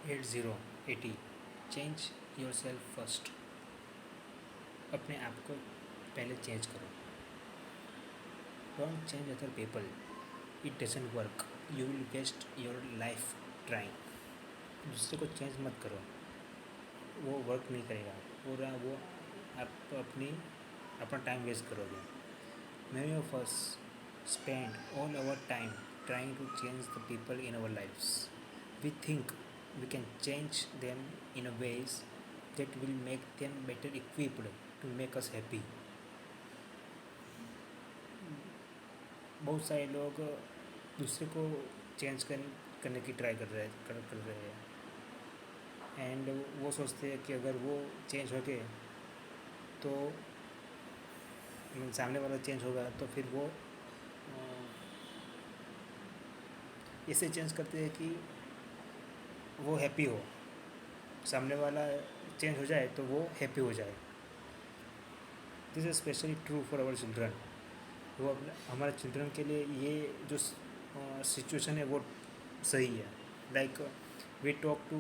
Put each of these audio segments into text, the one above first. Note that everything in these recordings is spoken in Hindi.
80 चेंज योर सेल्फ फर्स्ट। अपने आप को पहले चेंज करो। Don't change other people, it doesn't work, you will waste your life trying. दूसरे को चेंज मत करो, वो वर्क नहीं करेगा, वो आप अपना टाइम वेस्ट करोगे। Many of us spend all our time trying to change the people in our lives. We think we can change them in a ways that will make them better equipped to make us happy. बहुत सारे लोग दूसरे को चेंज करने की ट्राई कर रहे हैं एंड वो सोचते हैं कि अगर वो चेंज हो गए तो सामने वाला चेंज होगा तो फिर वो इसे चेंज करते हैं कि वो हैप्पी हो, सामने वाला चेंज हो जाए तो वो हैप्पी हो जाए। This is specially true for our children. वो हमारे चिल्ड्रन के लिए ये जो सिचुएशन है वो सही है। Like we talk to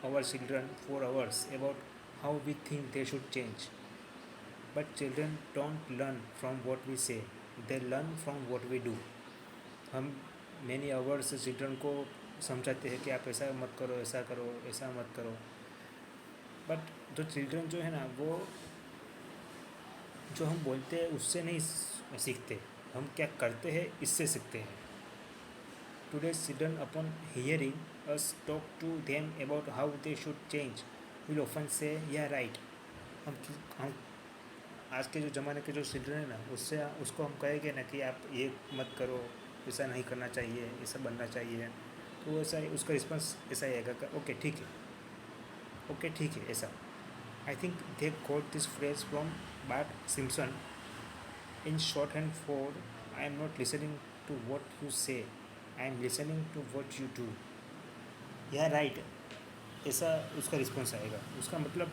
our children for hours about how we think they should change, but children don't learn from what we say, they learn from what we do. हम मैनी आवर्स चिल्ड्रन को समझाते हैं कि आप ऐसा मत करो, ऐसा करो, ऐसा मत करो, बट जो चिल्ड्रन जो है ना वो जो हम बोलते हैं उससे नहीं सीखते, हम क्या करते हैं इससे सीखते हैं। Today's children upon hearing us talk to them about how they should change will often say yeah right. हम आज के जो ज़माने के जो चिल्ड्रन है ना उसको हम कहेंगे ना कि आप ये मत करो, ऐसा नहीं करना चाहिए, ऐसा बनना चाहिए, तो ऐसा उसका रिस्पॉन्स ऐसा ही आएगा, ओके ठीक है, ओके ठीक है ऐसा। I think they got this phrase from Bart Simpson in short hand for I am not listening to what you say, I am listening to what you do. Yeah right, ऐसा उसका रिस्पॉन्स आएगा। उसका मतलब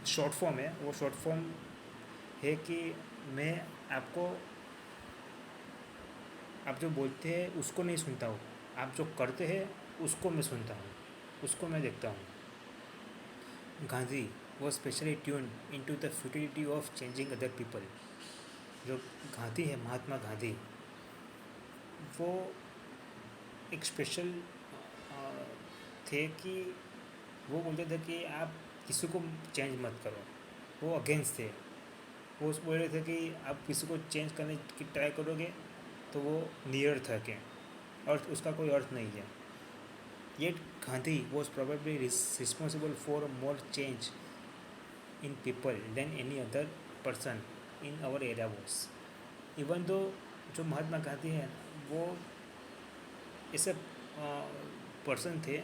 शॉर्ट फॉर्म है, वो शॉर्ट फॉर्म है कि मैं आपको आप जो बोलते हैं उसको नहीं सुनता हूँ, आप जो करते हैं उसको मैं सुनता हूँ, उसको मैं देखता हूँ। गांधी वो specially tune into the futility of changing other people. जो गांधी है, महात्मा गांधी, वो एक स्पेशल थे कि वो बोलते थे कि आप किसी को चेंज मत करो, वो अगेंस्ट थे। वो बोल रहे थे कि आप किसी को चेंज करने की ट्राई करोगे तो वो निरर्थक है और उसका कोई अर्थ नहीं है। Yet Gandhi was probably responsible for more change in people than any other person in our area was. Even though जो महात्मा गांधी हैं वो ऐसे पर्सन थे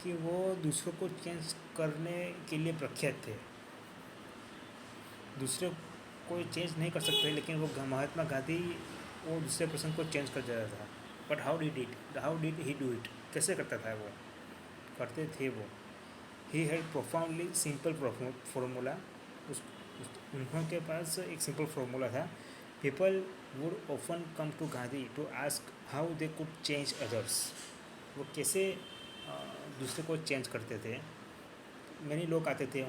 कि वो दूसरों को चेंज करने के लिए प्रख्यात थे। दूसरे कोई चेंज नहीं कर सकते, लेकिन वो महात्मा गांधी वो दूसरे पर्सन को चेंज कर देता था। But how did he do it? कैसे करता था वो? करते थे वो। He had profoundly simple formula. उनके पास एक सिंपल फार्मूला था। People would often come to Gandhi to ask how they could change others. वो कैसे दूसरे को चेंज करते थे। मैंने लोग आते थे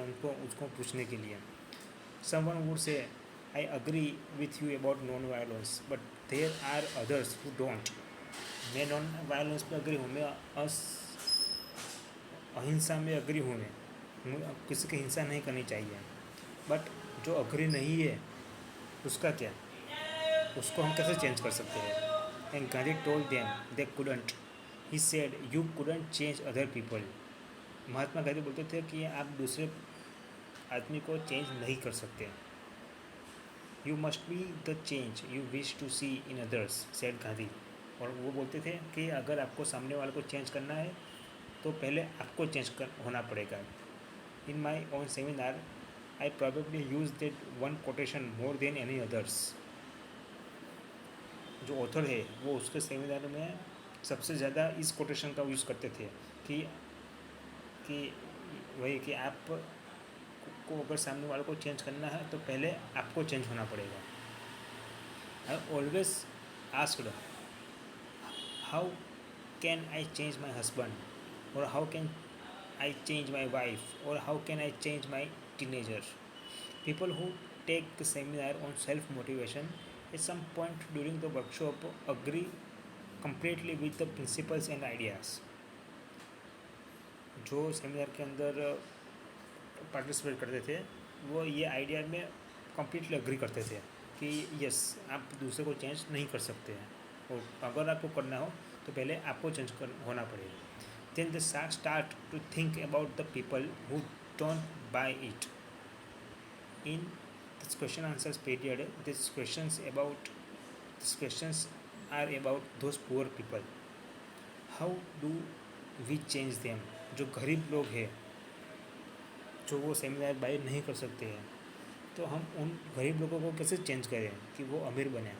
उसको पूछने के लिए। Someone would say, I agree with you about non-violence, but there are others who don't. मैं नॉन वायलेंस पे अग्री हूँ, मैं अहिंसा में अग्री हूँ, मैं किसी की हिंसा नहीं करनी चाहिए। बट जो अग्री नहीं है उसका क्या, उसको हम कैसे चेंज कर सकते हैं? And Gandhi told them they couldn't. He said you couldn't change other people. Mahatma Gandhi बोलते थे कि आप दूसरे आदमी को चेंज नहीं कर सकते। You must be the change you wish to see in others, said Gandhi. और वो बोलते थे कि अगर आपको सामने वाले को चेंज करना है तो पहले आपको होना पड़ेगा। In my own seminar I probably use that one quotation more than any others. जो ऑथर है वो उसके सेमिनार में सबसे ज़्यादा इस कोटेशन का यूज़ करते थे कि वही कि आप को अगर सामने वाले को चेंज करना है तो पहले आपको चेंज होना पड़ेगा। I always asked how can I change my husband, or how can I change my wife, or how can I change my teenager. People who take the seminar on self motivation at some point during the workshop agree completely with the principles and ideas. जो सेमिनार के अंदर पार्टिसिपेट करते थे वो ये आइडिया में कम्प्लीटली अग्री करते थे कि यस, आप दूसरे को चेंज नहीं कर सकते हैं, और अगर आपको करना हो तो पहले आपको चेंज कर होना पड़ेगा. Then they start to think about the people who don't buy it. In this question answers period, these questions are about those poor people. How do we change them? जो गरीब लोग हैं, जो वो सेमिनार बाय नहीं कर सकते हैं, तो हम उन गरीब लोगों को कैसे चेंज करें कि वो अमीर बने.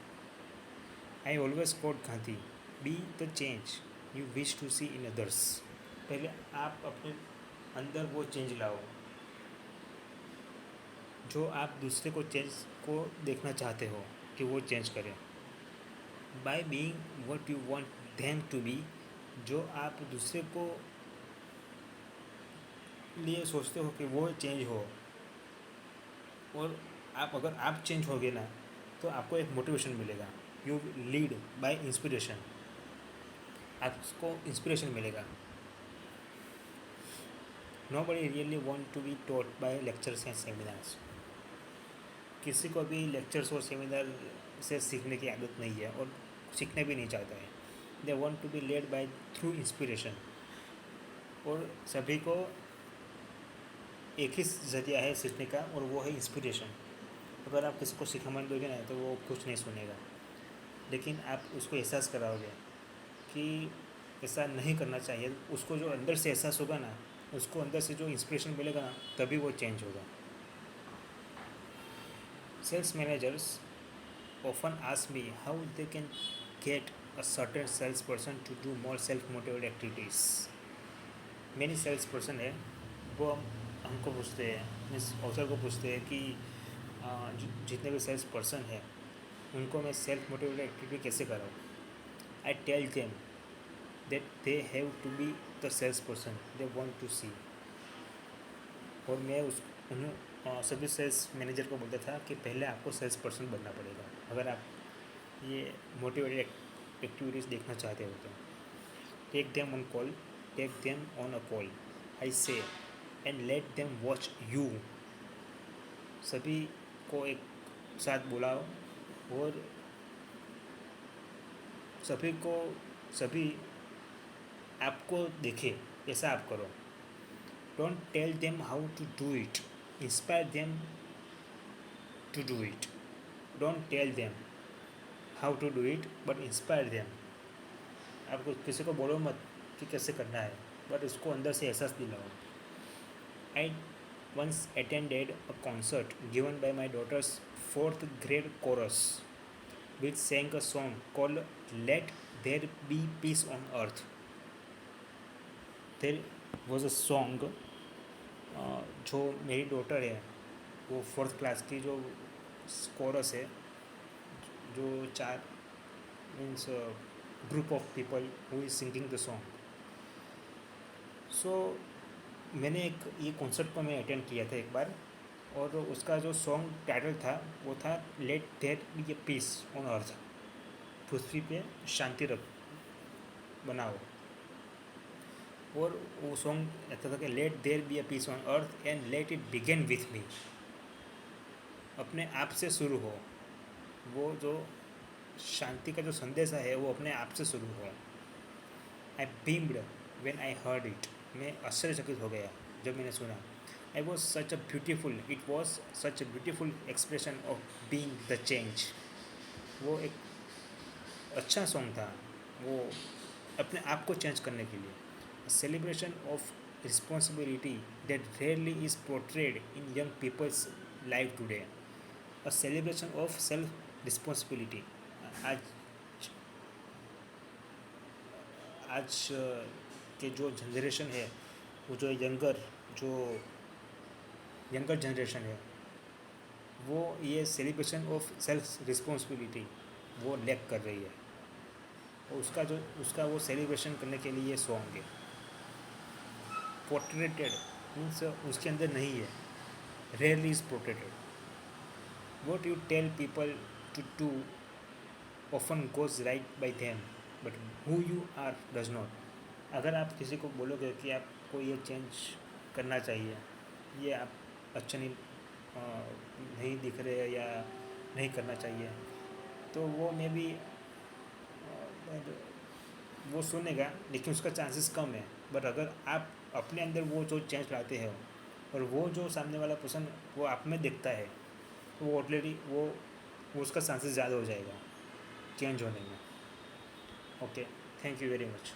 I always quote Gandhi, be the change you wish to see in others. पहले आप अपने अंदर वो चेंज लाओ जो आप दूसरे को देखना चाहते हो कि वो चेंज करें. By being what you want them to be, जो आप दूसरे को लिए सोचते हो कि वो चेंज हो, और अगर आप चेंज होगे ना तो आपको एक मोटिवेशन मिलेगा. यू लीड बाय इंस्पिरेशन, आपको इंस्पिरेशन मिलेगा. Nobody really want to be taught by lectures and seminars. किसी को भी लेक्चर्स और सेमिनार से सीखने की आदत नहीं है और सीखने भी नहीं चाहता है. They want to be led by through inspiration. और सभी को एक ही ज़रिया है सीखने का, और वो है इंस्पिरेशन. अगर आप किसी को सिखाने दोगे ना तो वो कुछ नहीं सुनेगा, लेकिन आप उसको एहसास कराओगे कि ऐसा नहीं करना चाहिए. उसको जो अंदर से एहसास होगा ना, उसको अंदर से जो इंस्पिरेशन मिलेगा ना, तभी वो चेंज होगा. Sales managers often ask me how they can get a certain salesperson to do more self-motivated activities. Many salesperson है वो हमको पूछते हैं, मीन्स ऑथर को पूछते हैं कि जितने भी सेल्स पर्सन हैं उनको मैं सेल्फ मोटिवेटेड एक्टिविटी कैसे कराऊँ. I tell them that they have to be the sales person they want to see. और मैं सभी सेल्स मैनेजर को बोलता था कि पहले आपको सेल्स पर्सन बनना पड़ेगा अगर आप ये मोटिवेटेड एक्टिविटीज़ देखना चाहते हो तो. Take them on call, take them on a call, I say, and let them watch you. सभी को एक साथ बुलाओ और सभी आपको देखे, ऐसा आप करो. Don't tell them how to do it, inspire them to do it. Don't tell them how to do it but inspire them. आपको किसी को बोलो मत कि कैसे करना है, बट उसको अंदर से एहसास दिलाओ. आई once attended a concert given by my daughter's 4th grade chorus, which sang a song called Let There Be Peace on Earth. There was a song जो मेरी डॉटर है वो 4th क्लास की जो कोरस है, जो 4 means group of people who is singing the song. So मैंने एक ये कॉन्सर्ट को मैं अटेंड किया था एक बार, और उसका जो सॉन्ग टाइटल था वो था let there be a peace on earth. पृथ्वी पे शांति बनाओ. और वो सॉन्ग ऐसा था कि let there be a peace on earth and let it begin with me. अपने आप से शुरू हो, वो जो शांति का जो संदेश है वो अपने आप से शुरू हो. आई बीम्ड व्हेन आई हर्ड इट. मैं आश्चर्यचकित हो गया जब मैंने सुना. It was such a beautiful expression of being the change. वो एक अच्छा सॉन्ग था, वो अपने आप को चेंज करने के लिए. Celebration of responsibility that rarely is portrayed in young people's life today. A celebration of self responsibility. आज के जो जनरेशन है, वो जो यंगर जनरेशन है, वो ये सेलिब्रेशन ऑफ सेल्फ रिस्पॉन्सिबिलिटी वो लैक कर रही है. और उसका वो सेलिब्रेशन करने के लिए ये सॉन्ग है. पोर्ट्रेटेड मीन्स उसके अंदर नहीं है, rarely is portrayed. What you tell people to do often goes right by them, but who you are does not. अगर आप किसी को बोलोगे कि आपको ये चेंज करना चाहिए, ये आप अच्छा नहीं दिख रहे या नहीं करना चाहिए, तो वो मे बी वो सुनेगा, लेकिन उसका चांसेस कम है. बट अगर आप अपने अंदर वो जो चेंज लाते हो और वो जो सामने वाला पर्सन वो आप में देखता है, तो वो ऑलरेडी वो उसका चांसेस ज़्यादा हो जाएगा चेंज होने में. Okay, thank you very much.